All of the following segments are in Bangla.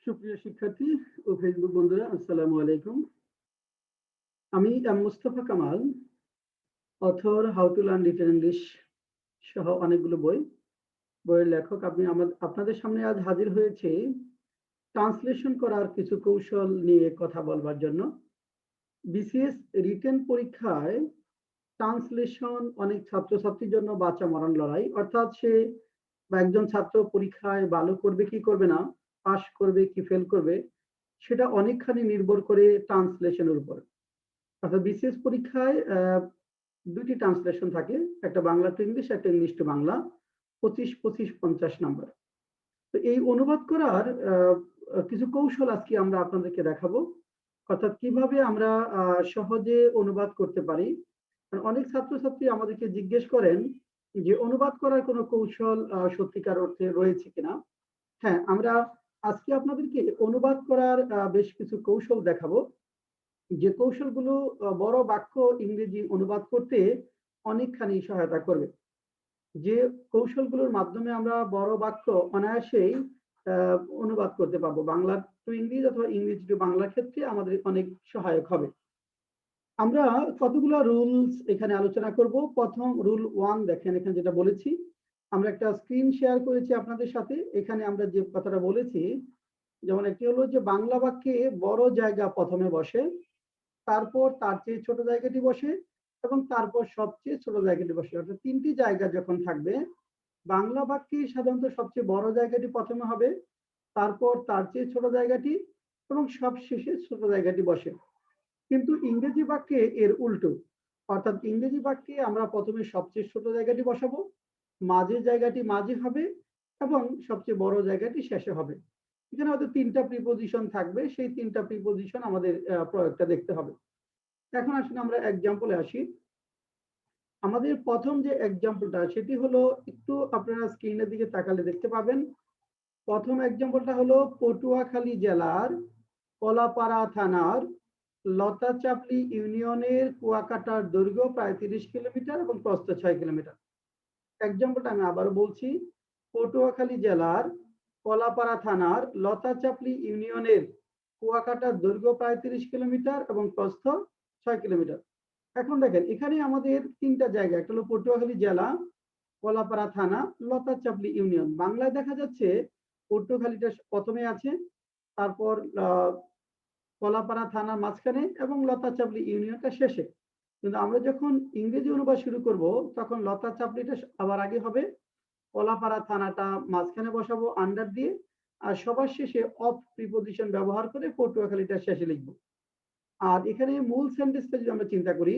সুপ্রিয় শিক্ষার্থী ও ফেসবুক বন্ধুরা, আসসালামু আলাইকুম। আমি Mustafa Kamal, author how to learn little English সহ অনেকগুলো বইয়ের লেখক। আমি আপনাদের সামনে আজ হাজির হয়েছে ট্রান্সলেশন করার কিছু কৌশল নিয়ে কথা বলবার জন্য। বিসিএস রিটেন পরীক্ষায় ট্রান্সলেশন অনেক ছাত্রছাত্রীর জন্য বাঁচা মরণ লড়াই। অর্থাৎ সে বা একজন ছাত্র পরীক্ষায় ভালো করবে কি করবে না, পাস করবে কি ফেল করবে, সেটা অনেকখানি নির্ভর করে ট্রান্সলেশনের উপর। অর্থাৎ বিসিএস পরীক্ষায় দুটি ট্রান্সলেশন থাকে, একটা বাংলা টু ইংলিশ, একটা ইংলিশ টু বাংলা, 25-25-50 নাম্বার। তো এই অনুবাদ করার কিছু কৌশল আজকে আমরা আপনাদেরকে দেখাবো। অর্থাৎ কিভাবে আমরা সহজে অনুবাদ করতে পারি। অনেক ছাত্রছাত্রী আমাদেরকে জিজ্ঞেস করেন যে অনুবাদ করার কোনো কৌশল সত্যিকার অর্থে রয়েছে কিনা। হ্যাঁ, আমরা আজকে আপনাদেরকে অনুবাদ করার বেশ কিছু কৌশল দেখাবো, যে কৌশলগুলো বড় বাক্য ইংরেজি অনুবাদ করতে অনেকখানি সহায়তা করবে। যে কৌশলগুলোর মাধ্যমে আমরা বড় বাক্য অনায়াসেই অনুবাদ করতে পারবো, বাংলা টু ইংরেজি অথবা ইংরেজি টু বাংলার ক্ষেত্রে আমাদের অনেক সহায়ক হবে। আমরা কতগুলো রুলস এখানে আলোচনা করব। প্রথম রুল 1 দেখেন, এখানে যেটা বলেছি, আমরা একটা স্ক্রিন শেয়ার করেছি আপনাদের সাথে। এখানে আমরা যে কথাটা বলেছি, যেমন একটি হলো যে বাংলা বাক্যে বড় জায়গা প্রথমে বসে, তারপর তার চেয়ে ছোট জায়গাটি বসে, এবং তারপর সবচেয়ে ছোট জায়গাটি বসে। অর্থাৎ তিনটি জায়গা যখন থাকবে, বাংলা বাক্যে সাধারণত সবচেয়ে বড় জায়গাটি প্রথমে হবে, তারপর তার চেয়ে ছোট জায়গাটি, এবং সব শেষে ছোট জায়গাটি বসে। কিন্তু ইংরেজি বাক্যে এর উল্টো। অর্থাৎ ইংরেজি বাক্যে আমরা প্রথমে সবচেয়ে ছোট জায়গাটি বসাবো, মাঝের জায়গাটি মাঝে হবে, এবং সবচেয়ে বড় জায়গাটি শেষে হবে। এখানে হয়তো তিনটা প্রিপোজিশন থাকবে, সেই তিনটা প্রিপোজিশন আমাদের প্রয়োগটা দেখতে হবে। এখন আসলে আমরা এক্সাম্পলে আসি। আমাদের প্রথম যে এক্সাম্পলটা, সেটি হলো, একটু আপনারা স্ক্রিনের দিকে তাকালে দেখতে পাবেন। প্রথম এক্সাম্পলটা হলো পটুয়াখালী জেলার কলাপাড়া থানার লতাচাপলি ইউনিয়নের কুয়াকাটার দৈর্ঘ্য প্রায় 30 কিলোমিটার এবং প্রস্থ 6 কিলোমিটার। এক্সাম্পলটা আমি আবারও বলছি, পটুয়াখালী জেলার কলাপাড়া থানার লতাচাপলি ইউনিয়নের কুয়াকাটার দৈর্ঘ্য প্রায় 30 কিলোমিটার এবং প্রস্থ 6 কিলোমিটার। এখন দেখেন, এখানে আমাদের তিনটা জায়গা, একটা হলো পটুয়াখালী জেলা, কলাপাড়া থানা, লতাচাপলি ইউনিয়ন। বাংলায় দেখা যাচ্ছে পটুয়াখালীটা প্রথমে আছে, তারপর কলাপাড়া থানার মাঝখানে, এবং লতাচাপলি ইউনিয়নটা শেষে। কিন্তু আমরা যখন ইংরেজি অনুবাদ শুরু করব, তখন লতাচাপলিটা আবার আগে হবে, কলাপাড়া থানাটা মাঝখানে বসাবো আন্ডার দিয়ে, আর সবার শেষে অফ প্রিপোজিশন ব্যবহার করে পটুয়াখালীটা শেষে লিখবো। আর এখানে মূল সেন্টেন্সটা যদি আমরা চিন্তা করি,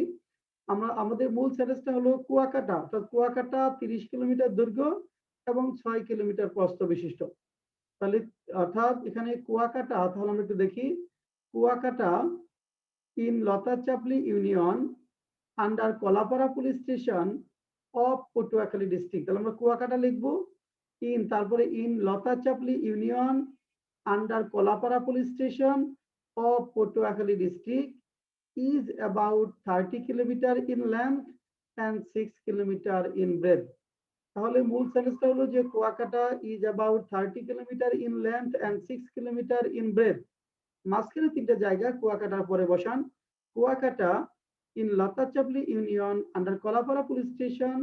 আমাদের মূল সেন্টেন্সটা হলো কুয়াকাটা। তো কুয়াকাটা 30 কিলোমিটার দৈর্ঘ্য এবং 6 কিলোমিটার প্রস্থ বিশিষ্ট। তাহলে অর্থাৎ এখানে কুয়াকাটা, তাহলে আমরা একটু দেখি, Kuakata in Latachapli union under Kalapara police station of Patuakhali district. তাহলে আমরা কুয়াকাটা লিখবো, ইন, তারপরে in Latachapli union under Kalapara police station of Patuakhali district is about 30 kilometre in length and 6 kilometre in breadth। তাহলে মূল সেন্টেন্সটা হলো যে Kuakata is about 30 kilometre in length and 6 kilometre in breadth। মাঝখানে তিনটা জায়গা কুয়াকাটার পরে বসান। Kuakata in Latachapli union under Kalapara police station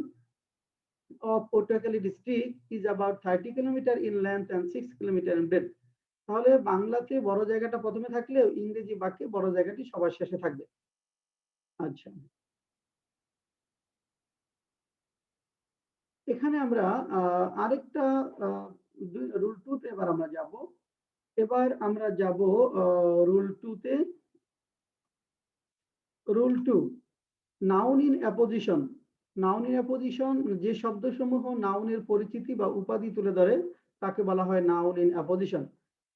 of Patuakhali district is about 30 kilometre in length and 6 kilometre in breadth। তাহলে বাংলাতে বড় জায়গাটা প্রথমে থাকলেও ইংরেজি বাক্যে বড় জায়গাটি সবার শেষে থাকবে। আচ্ছা, এখানে আমরা আরেকটা রুল 2 তে এবার আমরা যাব। এবার আমরা যাব রুল 2 তে। Rule 2, noun in apposition. Noun in apposition, যে শব্দসমূহ নাউনের পরিচিতি বা উপাধি তুলে ধরে তাকে বলা হয় নাউন ইন অ্যাপোজিশন।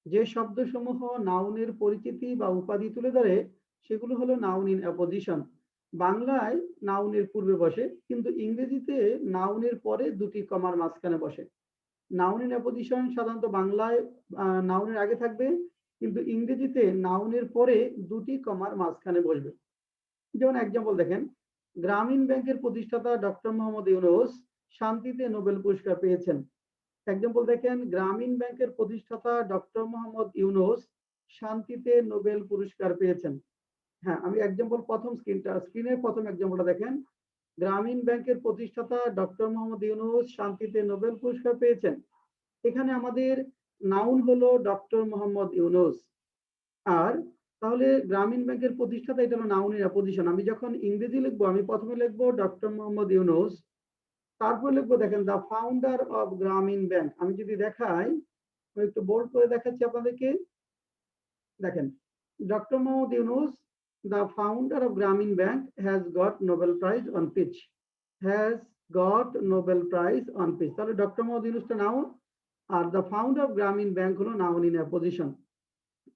যে শব্দসমূহ নাউনের পরিচিতি বা উপাধি তুলে ধরে সেগুলো হলো নাউন ইন অ্যাপোজিশন। বাংলায় নাউনের পূর্বে বসে, কিন্তু ইংরেজিতে নাউনের পরে দুটি কমার মাঝখানে বসে। নাউন ইন অ্যাপোজিশন সাধারণত বাংলায় নাউনের আগে থাকবে, কিন্তু ইংরেজিতে নাউনের পরে দুটি কমার মাঝখানে বসবে। যেমন এক্সাম্পল দেখেন, গ্রামীণ ব্যাংকের প্রতিষ্ঠাতা ডক্টর মোহাম্মদ ইউনূস শান্তিতে নোবেল পুরস্কার পেয়েছেন। এক্সাম্পল দেখেন, গ্রামীণ ব্যাংকের প্রতিষ্ঠাতা ডক্টর মোহাম্মদ ইউনূস শান্তিতে নোবেল পুরস্কার পেয়েছেন। হ্যাঁ, আমি এক্সাম্পল প্রথম স্ক্রিনের প্রথম এক্সাম্পলটা দেখেন, গ্রামীণ ব্যাংকের প্রতিষ্ঠাতা ডক্টর মোহাম্মদ ইউনূস শান্তিতে নোবেল পুরস্কার পেয়েছেন। এখানে আমাদের নাউন হলো ডক্টর মোহাম্মদ ইউনূস। আর তাহলে গ্রামীণ ব্যাংকের প্রতিষ্ঠাতা, এটা হলো নাউনের অ্যাপোজিশন। আমি যখন ইংরেজি লিখবো, আমি প্রথমে লিখবো ডক্টর মোহাম্মদ ইউনূস, তারপর লিখবো দেখেন the founder of Grameen bank. আমি যদি দেখাই, আমি একটু বোল্ড করে দেখাচ্ছি আপনাদেরকে, দেখেন, doctor Mohammad Yunus, the founder of Grameen bank, has got Nobel prize on pitch, has got Nobel prize on pitch. তাহলে ডক্টর মোহাম্মদ ইউনূসটা নাউন, আর the founder of Grameen bank হলো নাউন ইন অ্যাপোজিশন।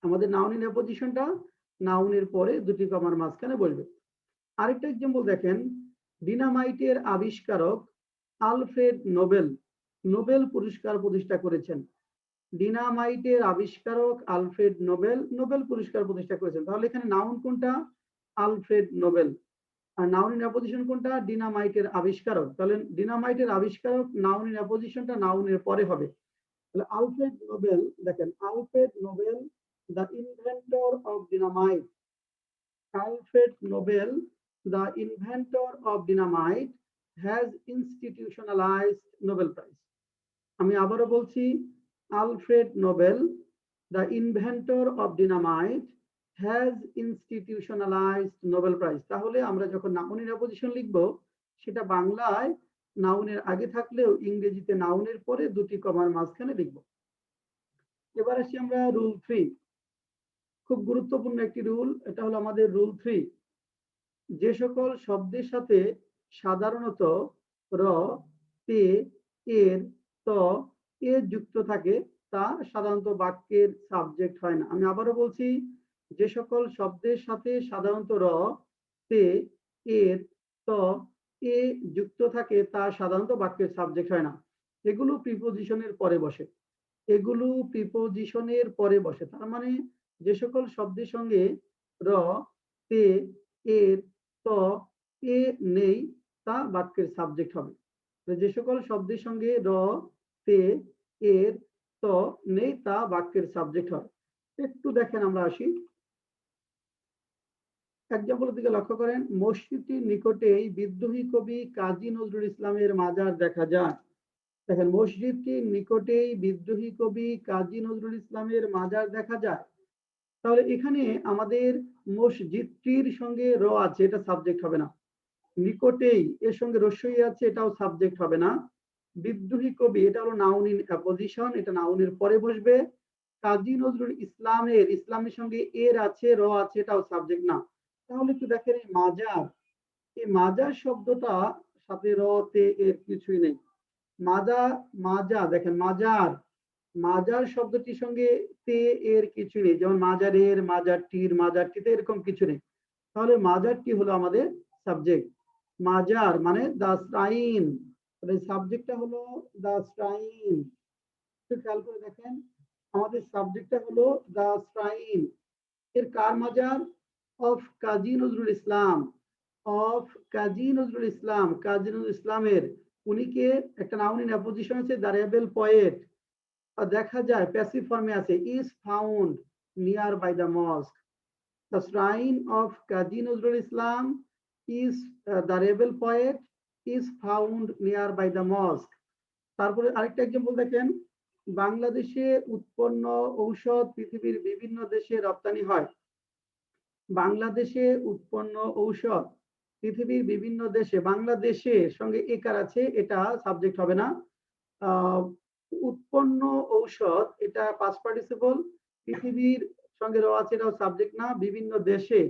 আমাদের নাউন ইন অ্যাপোজিশনটা নাউনের পরে দুটি কমার মাঝখানে বসবে। আরেকটা এক্সাম্পল দেখেন, ডিনামাইটের আবিষ্কারক আলফ্রেড নোবেল নোবেল পুরস্কার প্রতিষ্ঠা করেছেন। ডিনামাইটের আবিষ্কারক আলফ্রেড নোবেল নোবেল পুরস্কার প্রতিষ্ঠা করেছেন। তাহলে এখানে নাউন কোনটা? Alfred Nobel. আর নাউন ইন অ্যাপোজিশন কোনটা? ডিনামাইটের আবিষ্কারক। তাহলে ডিনামাইটের আবিষ্কারক নাউন ইন অ্যাপোজিশনটা নাউনের পরে হবে। তাহলে আলফ্রেড নোবেল, দেখেন, Alfred Nobel, the inventor of dynamite, Alfred Nobel, the inventor of dynamite, has institutionalized Nobel Prize. আমি আবারও বলছি, Alfred Nobel, the inventor of dynamite, has institutionalized Nobel Prize। তাহলে আমরা যখন নাউনের অ্যাপোজিশন লিখব, সেটা বাংলায় নাউনের আগে থাকলেও ইংরেজিতে নাউনের পরে দুটি কমার মাঝখানে লিখব। এবার আসি আমরা রুল 3। খুব গুরুত্বপূর্ণ একটি রুল, এটা হলো আমাদের রুল 3। যে সকল শব্দের সাথে সাধারণত র, তে, এর, ত, এ যুক্ত থাকে, তা সাধারণত বাক্যের সাবজেক্ট হয় না। আমি আবারও বলছি, যে সকল শব্দের সাথে সাধারণত র, তে, এর, ত, এ যুক্ত থাকে, তা সাধারণত বাক্যের সাবজেক্ট হয় না। এগুলো প্রিপোজিশনের পরে বসে, এগুলো প্রিপোজিশনের পরে বসে। তার মানে যে সকল শব্দের সঙ্গে র, তে, এর, ত, এ নেই, তা বাক্যের সাবজেক্ট হবে। যে সকল শব্দের সঙ্গে র, তে, এর, ত নেই, তা বাক্যের সাবজেক্ট হয়। একটু দেখেন, আমরা আসি এক্সাম্পলের দিকে লক্ষ্য করেন। মসজিদটির নিকটেই বিদ্রোহী কবি কাজী নজরুল ইসলামের মাজার দেখা যায়। দেখেন, মসজিদটির নিকটেই বিদ্রোহী কবি কাজী নজরুল ইসলামের মাজার দেখা যায়। তাহলে এখানে আমাদের মসজিদটির সঙ্গে র আছে, এটা সাবজেক্ট হবে না। নিকটেই এর সঙ্গে রস্যই আছে, এটাও সাবজেক্ট হবে না। বিদ্রোহী কবি, এটা হলো নাউন ইন অ্যাপোজিশন, এটা নাউনের পরে বসবে। কাজী নজরুল ইসলামের, ইসলামের সঙ্গে এর আছে, র আছে, এটাও সাবজেক্ট না। তাহলে একটু দেখেন, এই মাজার, এই মাজার শব্দটা সাথে র, তে, এর কিছুই নেই। মাজা, মাজা, দেখেন, মাজার, মাজার শব্দটির সঙ্গে তে, এর কিছু নেই। যেমন মাজারের, মাজারটির, মাজারটিতে, এরকম কিছু নেই। তাহলে মাজারটি হলো আমাদের সাবজেক্ট। মাজার মানে দা শ্রাইন, সাবজেক্টটা হলো দা শ্রাইন। একটু খেয়াল করে দেখেন, আমাদের সাবজেক্টটা হলো দা শ্রাইন। এর কার মাজার? অফ কাজী নজরুল ইসলাম, অফ কাজী নজরুল ইসলাম, কাজী নজরুল ইসলামের। উনিকে, একটা নাউন ইন অ্যাপোজিশন আছে, দা রেবেল পোয়েট, দেখা যায় প্যাসিভ ফর্মে আছে, is found near by the mosque. The shrine of Kazi Nazrul Islam is, the rebel poet is found near by the mosque. তারপরে আরেকটা এক্সাম্পল দেখেন, বাংলাদেশে উৎপন্ন ঔষধ পৃথিবীর বিভিন্ন দেশে রপ্তানি হয়। বাংলাদেশে উৎপন্ন ঔষধ পৃথিবীর বিভিন্ন দেশে, বাংলাদেশের সঙ্গে একার আছে, এটা সাবজেক্ট হবে না। উৎপন্ন ঔষধ, এটা পাস্ট পার্টিসিপল, পৃথিবীর সঙ্গে র আছে, এটাও সাবজেক্ট না। বিভিন্ন দেশে,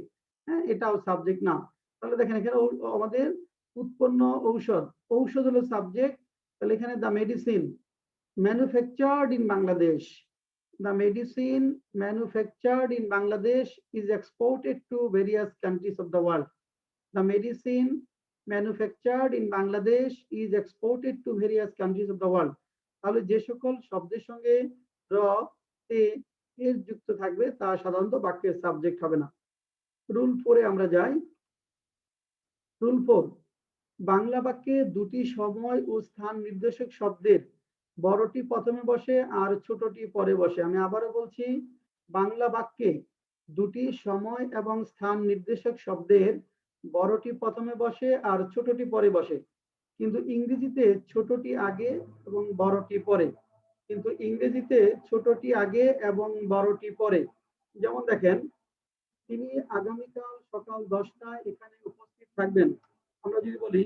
হ্যাঁ, এটাও সাবজেক্ট না। তাহলে দেখেন, এখানে আমাদের উৎপন্ন ঔষধ, ঔষধ হলো সাবজেক্ট। তাহলে এখানে the medicine manufactured in Bangladesh, the medicine manufactured in Bangladesh is exported to various countries of the world. The medicine manufactured in Bangladesh is exported to various countries of the world. তাহলে যে সকল শব্দের সঙ্গে র, তে, এর যুক্ত থাকবে, তা সাধারণত বাক্যের সাবজেক্ট হবে না। রুল 4 আমরা যাই। রুল 4, বাংলা বাক্যে দুটি সময় ও স্থান নির্দেশক শব্দের বড়টি প্রথমে বসে আর ছোটটি পরে বসে। আমি আবারও বলছি, বাংলা বাক্যে দুটি সময় এবং স্থান নির্দেশক শব্দের বড়টি প্রথমে বসে আর ছোটটি পরে বসে, কিন্তু ইংরেজিতে ছোটটি আগে এবং বড়টি পরে। কিন্তু ইংরেজিতে ছোটটি আগে এবং বড়টি পরে। যেমন দেখেন, তিনি আগামীকাল সকাল 10টায় এখানে উপস্থিত থাকবেন। আমরা যদি বলি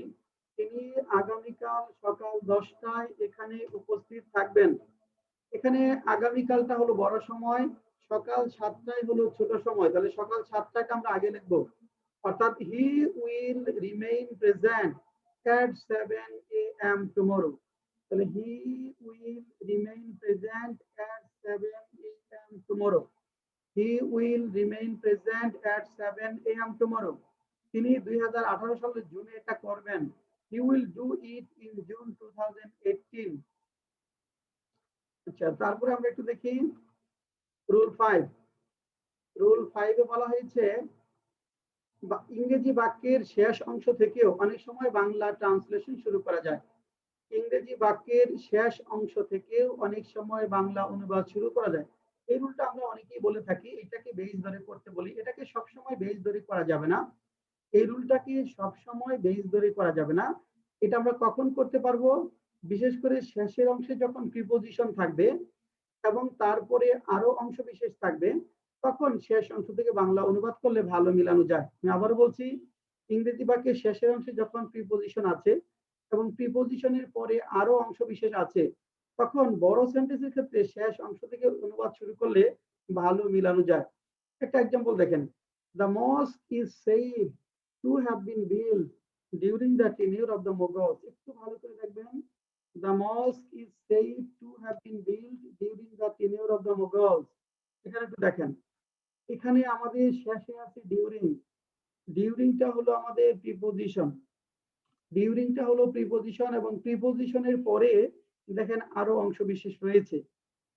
তিনি আগামীকাল সকাল 10টায় এখানে উপস্থিত থাকবেন, এখানে আগামীকালটা হলো বড় সময়, সকাল 7টায় হলো ছোট সময়, তাহলে সকাল 7টাকে আমরা আগে লিখবো। অর্থাৎ he will remain present at 7 a.m. tomorrow। তাহলে he will remain present at 7 a.m. tomorrow। He will remain present at 7 a.m. tomorrow। তিনি 2018 সালের জুনে এটা করবেন। He will do it in June 2018। আচ্ছা, তারপরে আমরা একটু দেখি রুল 5। রুল 5 এ বলা হয়েছে ইংরেজি বাক্যের শেষ অংশ থেকেও অনেক সময় বাংলা ট্রান্সলেশন শুরু করা যায়। ইংরেজি বাক্যের শেষ অংশ থেকেও অনেক সময় বাংলা অনুবাদ শুরু করা যায়। এই রুলটা আমরা অনেকেই বলে থাকি, এটাকে বেস ধরে করতে বলি। এটাকে সবসময় বেস ধরে করা যাবে না। এই রুলটাকে সবসময় বেস ধরে করা যাবে না। এটা আমরা কখন করতে পারবো? বিশেষ করে শেষের অংশে যখন প্রিপোজিশন থাকবে এবং তারপরে আরো অংশ বিশেষ থাকবে, তখন শেষ অংশ থেকে বাংলা অনুবাদ করলে ভালো মিলানো যায়। আমি আবারও বলছি, ইংরেজি বাক্যের শেষের অংশে যখন প্রিপোজিশন আছে এবং প্রিপোজিশনের পরে আরো অংশ বিশেষ আছে, তখন বড় সেন্টেন্সের ক্ষেত্রে শেষ অংশ থেকে অনুবাদ শুরু করলে ভালো মিলানো যায়। একটা এক্সাম্পল দেখেন, the mosque is said to have been build during the tenure of the Mughals. একটু ভালো করে দেখবেন, the mosque is said to have been build during the tenure of the Mughals. এখানে একটু দেখেন, এখানে আমাদের শেষে আছে ডিউরিং। ডিউরিংটা হলো আমাদের প্রিপোজিশন। ডিউরিংটা হলো প্রিপোজিশন এবং প্রিপোজিশনের পরে দেখেন আরো অংশ বিশেষ রয়েছে।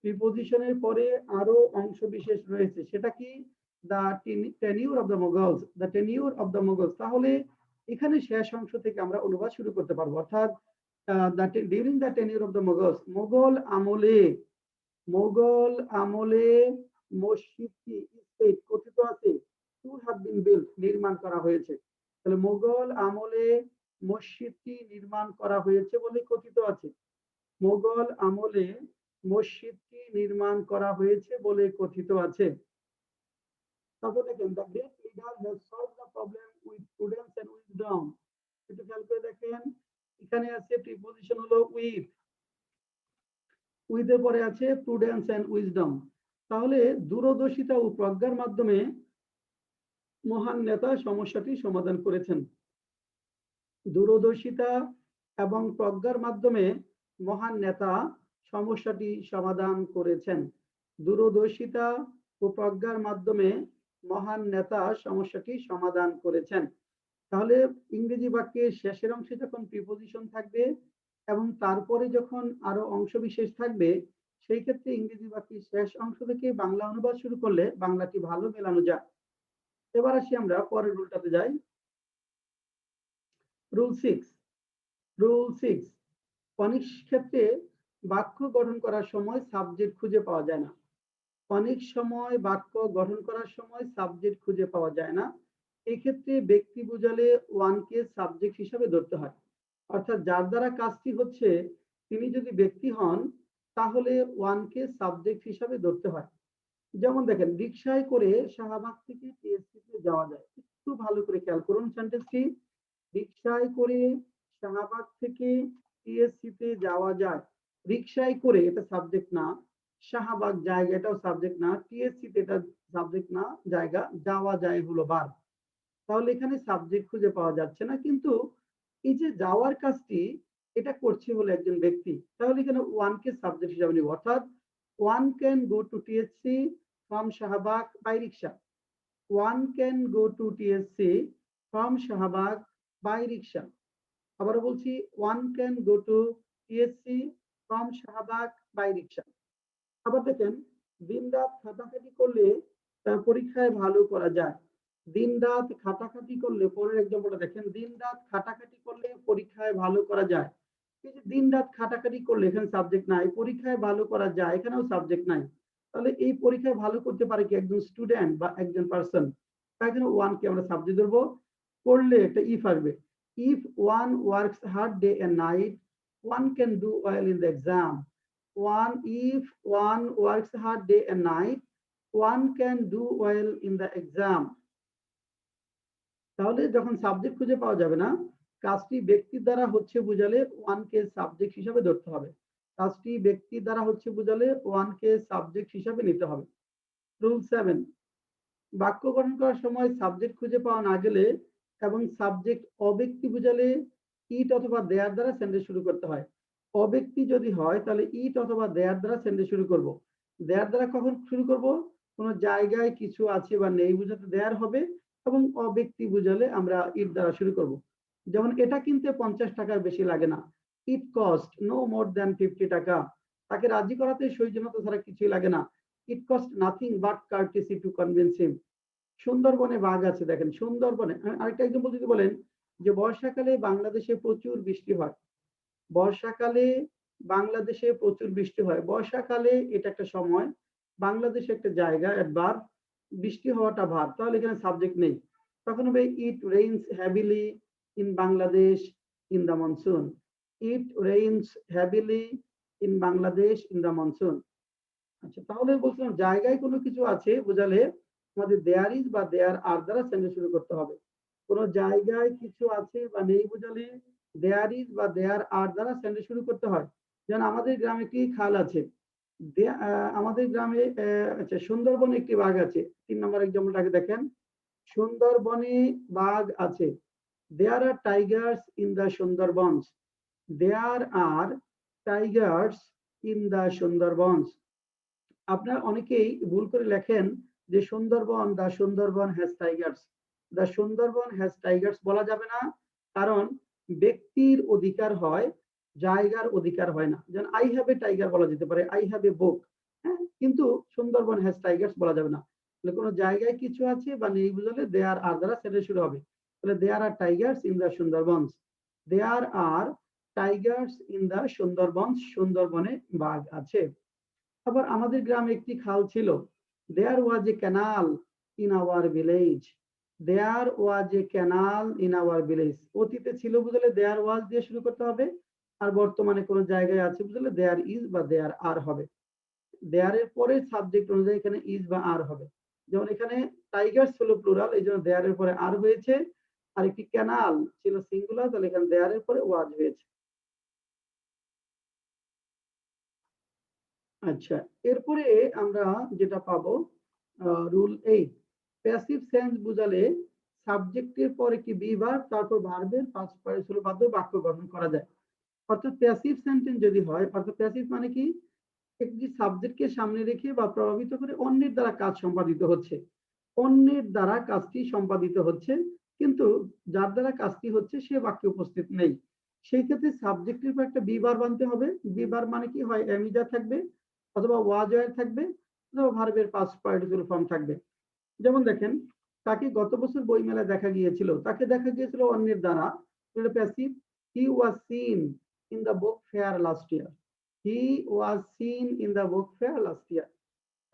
প্রিপোজিশনের পরে আরো অংশ বিশেষ রয়েছে, সেটা কি? The tenure of the Mughals. The tenure of the Mughals. তাহলে এখানে শেষ অংশ থেকে আমরা অনুবাদ শুরু করতে পারবো, অর্থাৎ during the tenure of the মোগলস। Mughal আমলে, মোগল আমলে মসজিদটি কথিত আছে টু হ্যাভ বিন বিল্ট, নির্মাণ করা হয়েছে। তাহলে মোগল আমলে মসজিদটি নির্মাণ করা হয়েছে বলে কথিত আছে। মোগল আমলে মসজিদটি নির্মাণ করা হয়েছে বলে কথিত আছে। তারপর দেখেন, the great leader has solved the problem with prudence and wisdom. একটু খেয়াল করে দেখেন, এখানে আছে প্রিপোজিশন হলো উইথ, উইথ এর পরে আছে প্রুডেন্স এন্ড উইজডম। তাহলে দূরদর্শিতা ও প্রজ্ঞার মাধ্যমে মহান নেতা সমস্যাটি সমাধান করেছেন। দূরদর্শিতা এবং প্রজ্ঞার মাধ্যমে মহান নেতা সমস্যাটি সমাধান করেছেন। দূরদর্শিতা ও প্রজ্ঞার মাধ্যমে মহান নেতা সমস্যাটি সমাধান করেছেন। তাহলে ইংরেজি বাক্যের শেষের অংশে যখন প্রিপোজিশন থাকবে এবং তারপরে যখন আরো অংশ বিশেষ থাকবে, সেই ক্ষেত্রে ইংরেজি বাক্যের শেষ অংশ থেকে বাংলা অনুবাদ শুরু করলে বাংলাটি ভালো মেলানো যায়। এবার আসি আমরা পরের রুলটাতে যাই। রুল 6। রুল 6, অনেক ক্ষেত্রে বাক্য গঠন করার সময় সাবজেক্ট খুঁজে পাওয়া যায় না। অনেক সময় বাক্য গঠন করার সময় সাবজেক্ট খুঁজে পাওয়া যায় না। এক্ষেত্রে ব্যক্তি বোঝালে ওয়ানকে সাবজেক্ট হিসাবে ধরতে হয়। অর্থাৎ যার দ্বারা কাজটি হচ্ছে তিনি যদি ব্যক্তি হন, তাহলে ওয়ানকে সাবজেক্ট হিসাবে ধরতে হয়। যেমন দেখেন, রিক্সায় করে শাহবাগ থেকে টিএসসি তে যাওয়া যায়। একটু ভালো করে খেয়াল করুন সেন্টেন্সটি। রিক্সায় করে শাহবাগ থেকে টিএসসি তে যাওয়া যায়। রিক্সায় করে এটা সাবজেক্ট না, শাহবাগ জায়গা এটাও সাবজেক্ট না, টিএসসি তে এটা সাবজেক্ট না, জায়গা, যাওয়া যায় হলো ভার্ব। তাহলে এখানে সাবজেক্ট খুঁজে পাওয়া যাচ্ছে না, কিন্তু এই যে যাওয়ার কাজটি এটা করছে হলো একজন ব্যক্তি, তাহলে এখানে ওয়ানকে সাবজেক্ট হিসাবে নিব। অর্থাৎ one can go to TSC from Shahbag by rickshaw. One can go to TSC from Shahbag by rickshaw. আবার বলছি, one can go to TSC from Shahbag by rickshaw. আবার দেখেন, দিন রাত খাটাখাটি করলে পরীক্ষায় ভালো করা যায়। দিন রাত খাটাখাটি করলে, পরের এক্সাম্পলটা দেখেন, দিন রাত খাটাখাটি করলে পরীক্ষায় ভালো করা যায়। এই যে দিন-রাত খাটাখাটি করলে এখানে সাবজেক্ট নাই, পরীক্ষায় ভালো করা যায়, এখানেও সাবজেক্ট নাই। তাহলে এই পরীক্ষায় ভালো করতে পারে কি একজন স্টুডেন্ট বা একজন পারসন? তাই জন্য ওয়ান কে আমরা সাবজেক্ট ধরবো। করলে একটা ইফ আসবে। If one works hard day and night, one can do well in the exam. If one works hard day and night, one can do well in the exam. তাহলে যখন সাবজেক্ট খুঁজে পাওয়া যাবে না, কাজটি ব্যক্তির দ্বারা হচ্ছে বুঝালে ওয়ান কে সাবজেক্ট হিসাবে ধরতে হবে। কাজটি ব্যক্তির দ্বারা হচ্ছে বুঝালে ওয়ান কে সাবজেক্ট হিসাবে নিতে হবে। রুল 7, বাক্য গঠন করার সময় সাবজেক্ট খুঁজে পাওয়া না গেলে এবং সাবজেক্ট অব্যক্তি বুঝালে ইট অথবা দেয়ার দ্বারা সেন্টেন্স শুরু করতে হয়। অব্যক্তি যদি হয় তাহলে ইট অথবা দেয়ার দ্বারা সেন্টেন্স শুরু করব। দেয়ার দ্বারা কখন শুরু করব? কোনো জায়গায় কিছু আছে বা নেই বুঝাতে দেয়ার হবে, এবং অব্যক্তি বুঝালে আমরা ইট দ্বারা শুরু করব। যেমন এটা কিনতে 50 টাকার বেশি লাগে না। It cost no more than 50 taka. তাকে রাজি করাতে সৌজন্যতা ছাড়া কিছুই লাগে না। It cost nothing but courtesy to convince him. সুন্দরবনে বাঘ আছে, দেখেন সুন্দরবনে। আরেকটা এক্সাম্পল যদি বলেন যে বর্ষাকালে বাংলাদেশে প্রচুর বৃষ্টি হয়। বর্ষাকালে বাংলাদেশে প্রচুর বৃষ্টি হয়। বর্ষাকালে এটা একটা সময়, বাংলাদেশে একটা জায়গা, অ্যাডভার্ব, বৃষ্টি হওয়াটা ভার্ব। তাহলে এখানে সাবজেক্ট নেই। তখন হবে it rains heavily in Bangladesh in the monsoon. It rains heavily in Bangladesh in the monsoon. আচ্ছা, তাহলে বলছিলাম জায়গায় কোনো কিছু আছে বোঝালে আমাদের দেয়ার ইজ বা দেয়ার আর দ্বারা সেন্টেন্স শুরু করতে হবে। কোনো জায়গায় কিছু আছে বা নেই বোঝালে দেয়ার ইজ বা দেয়ার আর দ্বারা সেন্টেন্স শুরু করতে হয়। যেমন আমাদের গ্রামে একটি খাল আছে। আমাদের গ্রামে আচ্ছা, সুন্দরবনে একটি বাঘ আছে। 3 নম্বর এক্সাম্পলটাকে দেখেন। সুন্দরবনে বাঘ আছে। There are tigers in the Sundarbans. There are tigers in the Sundarbans. আপনার অনেকেই ভুল করে লেখেন যে Sundarban, the Sundarban has tigers. The Sundarban has tigers বলা যাবে না, কারণ ব্যক্তির অধিকার হয়, জায়গার অধিকার হয় না। যেমন আই হ্যাভ এ টাইগার বলা যেতে পারে, আই হ্যাভ এ বুক। হ্যাঁ, কিন্তু সুন্দরবন হ্যাজ টাইগার্স বলা যাবে না। তাহলে কোনো জায়গায় কিছু আছে বা নেই বুঝলে দেয়ার আর দ্বারা সেটা শুরু হবে। তাহলে there are tigers in the Sundarbans. There are tigers in the Sundarbans. সুন্দরবনে বাঘ আছে। আবার আমাদের গ্রামে একটি খাল ছিল। There was a canal in our village. There was a canal in our village. অতীতে ছিল বুঝলে দেয়ার ওয়াজ দিয়ে শুরু করতে হবে, আর বর্তমানে কোন জায়গায় আছে বুঝলে দেয়ার ইজ বা দেয়ার আর হবে। দেয়ারের পরে সাবজেক্ট অনুযায়ী এখানে ইজ বা আর হবে। যেমন এখানে টাইগার্স হলো প্লুরাল, এই জন্য দেয়ারের পরে আর হয়েছে। আর একটি ক্যানাল ছিল সিঙ্গুলার, তাহলে এখানে দেয়ারের পরে ওয়াজ হয়েছে। আচ্ছা, এরপরে আমরা যেটা পাবো রুল 8, প্যাসিভ সেন্স বুঝালে সাবজেক্টের পর একটি বি ভার্ব, তারপর ভার্বের পাস্ট পার্টিসিপল মাধ্যমে বাক্য গঠন করা যায়। অর্থাৎ প্যাসিভ সেন্টেন্স যদি হয়, অর্থাৎ প্যাসিভ মানে কি, একটি সাবজেক্টকে সামনে রেখে বা প্রভাবিত করে অন্যের দ্বারা কাজ সম্পাদিত হচ্ছে। অন্যের দ্বারা কাজটি সম্পাদিত হচ্ছে, কিন্তু যার দ্বারা কাজটি হচ্ছে সে বাক্যে উপস্থিত নেই। সেই ক্ষেত্রে সাবজেক্টের পর একটা বি ভার্ব আনতে হবে। বি ভার্ব মানে কি, হয় অ্যামিজা থাকবে, অথবা ওয়াজ ওয়্যার থাকবে, অথবা ভার্বের পাস্ট পার্টিসিপল ফর্ম থাকবে। যেমন দেখেন, তাকে গত বছর বই মেলায় দেখা গিয়েছিল। তাকে দেখা গিয়েছিল অন্যের দ্বারা, passive. He was seen in the book fair last year. He was seen in the book fair last year.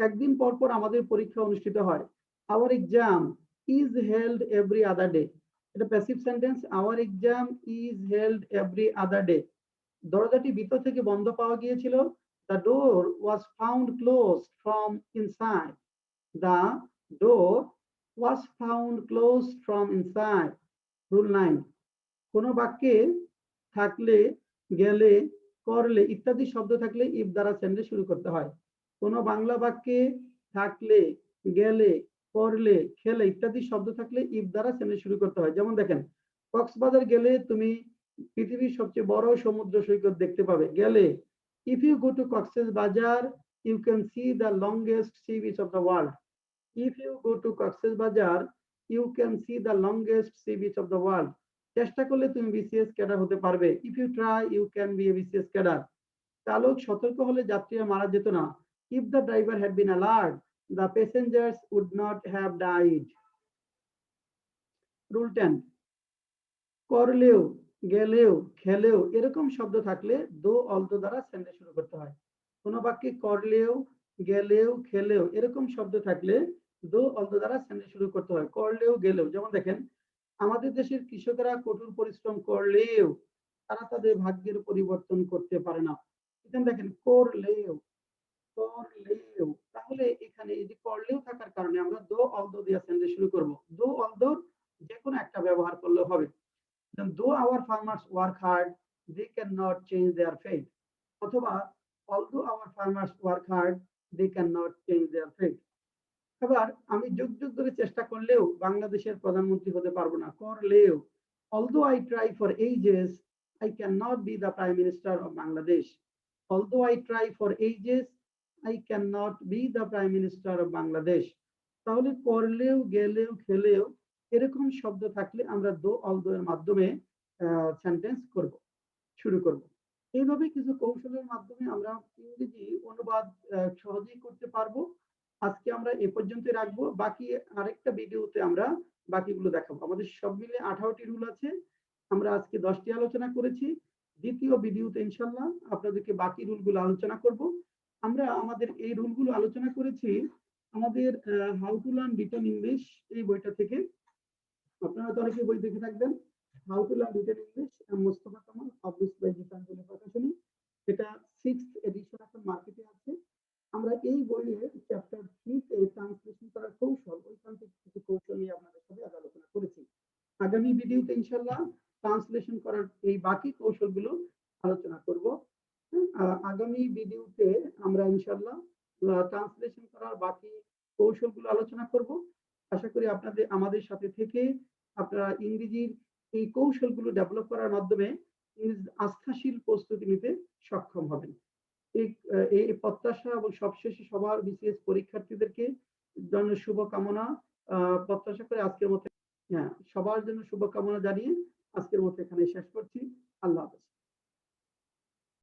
একদিন পর পর আমাদের পরীক্ষা অনুষ্ঠিত হয়। Our exam is held every other day. এটা passive sentence. Our exam is held every other day. দরজাটি ভিতর থেকে বন্ধ পাওয়া গিয়েছিল। The door was found closed from inside. The door was found closed from inside. Rule 9, কোনো বাক্যে থাকলে, গেলে, করলে ইত্যাদি শব্দ থাকলে ইফ দ্বারা সেন্টেন্স শুরু করতে হয়। কোনো বাংলা বাক্যে থাকলে, গেলে, করলে, খেলে ইত্যাদি শব্দ থাকলে ইফ দ্বারা সেন্টেন্স শুরু করতে হয়। যেমন দেখেন, কক্সবাজার গেলে তুমি পৃথিবীর সবচেয়ে বড় সমুদ্র সৈকত দেখতে পাবে। গেলে, if you go to Cox's Bazar you can see the longest sea beach of the world. If you go to Cox's Bazar you can see the longest sea beach of the world. চেষ্টা করলে তুমি বিসিএস ক্যাডার হতে পারবে। If you try you can be a BCS cadre. চালক সতর্ক হলে যাত্রীরা মারা যেত না। If the driver had been alert the passengers would not have died. Rule 10, করলেও, গেলেও, খেলেও এরকম শব্দ থাকলে দো অলদো দ্বারা সেন্টেন্স শুরু করতে হয়। কোনো বাক্যে করলেও, গেলেও, খেলেও এরকম শব্দ থাকলে দো অলদো দ্বারা সেন্টেন্স শুরু করতে হয়। করলেও, গেলেও। যেমন দেখেন, আমাদের দেশের কৃষকেরা কঠোর পরিশ্রম করলেও তারা তাদের ভাগ্যের পরিবর্তন করতে পারে না। এখানে দেখেন করলেও, করলেও। তাহলে এখানে এই যে করলেও থাকার কারণে আমরা দো অলদো দিয়ে সেন্টেন্স শুরু করব। দো অলদোর যেকোনো একটা ব্যবহার করলে হবে। Though our farmers work hard, they cannot change their fate. অথবা although our farmers work hard, they cannot change their fate. এবার আমি যুগ যুগ ধরে চেষ্টা করলেও বাংলাদেশের প্রধানমন্ত্রী হতে পারবো না। করলেও, although I try for ages, I cannot be the prime minister of Bangladesh. Although I try for ages, I cannot be the prime minister of Bangladesh. তাহলে করলেও, গেলেও, খেলেও এরকম শব্দ থাকলে আমরা দো অলদো এর মাধ্যমে সেন্টেন্স করব, শুরু করব। এইভাবে কিছু কৌশলের মাধ্যমে আমরা ইংরেজি অনুবাদ সহজেই করতে পারবো। আজকে আমরা এ পর্যন্তই রাখবো। বাকি আরেকটা ভিডিওতে আমরা বাকিগুলো দেখাবো। আমাদের সব মিলে 18টি রুল আছে। আমরা আজকে 10টি আলোচনা করেছি। দ্বিতীয় ভিডিওতে ইনশাল্লাহ আপনাদেরকে বাকি রুলগুলো আলোচনা করব। আমরা আমাদের এই রুলগুলো আলোচনা করেছি আমাদের how to learn written English এই বইটা থেকে। আপনারা তো অনেকে বই দেখে থাকবেন। How to learn written English Mostafa Kamal, published by Gitanjali Prokashoni. এটা 6th এডিশন এখন মার্কেটে আছে। আমরা এই বইয়ের চ্যাপ্টার 3 তে ট্রান্সলেশন করার কৌশল, ওইখান থেকে কিছু কৌশল নিয়ে আপনাদের সাথে আজ আলোচনা করেছি। আগামী ভিডিওতে ইনশাল্লাহ ট্রান্সলেশন করার এই বাকি কৌশলগুলো আলোচনা করব। আগামী ভিডিওতে আমরা ইনশাল্লাহ ট্রান্সলেশন করার বাকি কৌশলগুলো আলোচনা করব। আশা করি আপনাদের আমাদের সাথে থেকে আপনারা ইংরেজির এই কৌশলগুলো ডেভেলপ করার মাধ্যমে আস্থাশীল প্রস্তুতি নিতে সক্ষম হবেন। এই প্রত্যাশা এবং সবশেষে সবার বিসিএস পরীক্ষার্থীদেরকে জন্য শুভকামনা প্রত্যাশা করে আজকের মতো, হ্যাঁ, সবার জন্য শুভকামনা জানিয়ে আজকের মতো এখানে শেষ করছি। আল্লাহ হাফেজ।